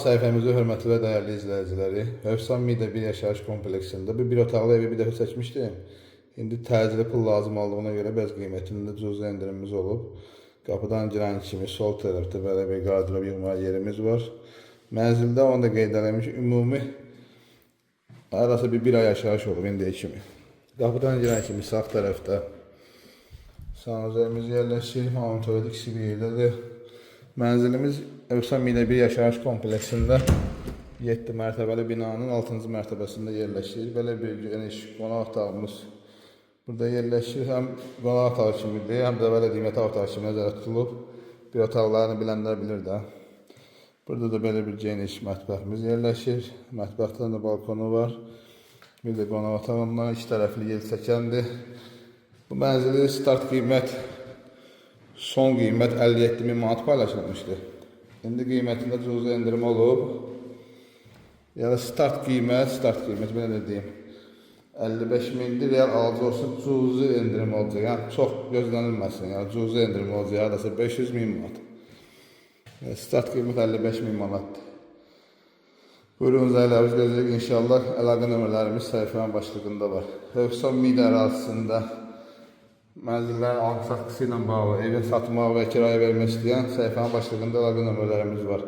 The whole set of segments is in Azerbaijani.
Sayfamızı hörmətli və dəyərli izləyiciləri, Hövsan Mida bir yaşayış kompleksində bir otaqlı evi bir dəfə çəkmişdim. İndi təcili pul lazım olduğuna görə bəzi qiymətində cüzi endirimimiz olub. Qapıdan girən kimi sol tərəfdə belə bir qardırob yığma yerimiz var. Mənzildə onu da qeyd eləmiş, ümumi arası bir ay yaşayış olub indiyə kimi. Qapıdan girən kimi sağ tərəfdə sanuzerimiz yerləşir, monitoru ikisi bir yerdədir. Mənzilimiz Hövsan Mida bir yaşayış kompleksində 7 mərtəbəli binanın 6-cı mərtəbəsində yerləşir. Belə bir geniş qonaq otağımız burada yerləşir. Həm qonaq otağı kimidir, həm də belə deyim, yataq otağı kimi nəzərdə tutulub. Bir otaqlarını bilənlər bilir də. Burada da belə bir geniş mətbəximiz yerləşir. Mətbəxdən də balkonu var. Bir də qonaq otağından iki tərəfli yel çəkəndir. Bu mənzili start qiymət, son qiymət 57.000 manat paylaşılmışdı. İndi qiymətində cüzi endirim olub. Yəni start qiymət belə də deyim, 55.000 real alıcı olsun, cüzi endirim olacaq. Yəni çox gözlənilməsin, yəni cüzi endirim olacaq, yəni 500.000 manat. Yəni, start qiymət 55.000 manatdır. Buyurun zəylərimiz gözləyək inşallah. Əlaqə nömrələrimiz səhifənin başlığında var. Hövsan Mida ərazisində mənzillərin alqı-satqısı ilə bağlı, evin satmaq və kiraya vermək istəyən səhifənin başlığında əlaqə nömrələrimiz var.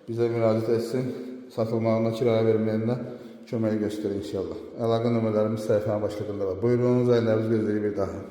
Bizə müraciət etsin, satılmağına, kiraya verməyəndə kömək göstərir inşallah. Əlaqə nömrələrimiz səhifənin başlığında var. Buyurun, zəylərimiz gözləyir bir daha.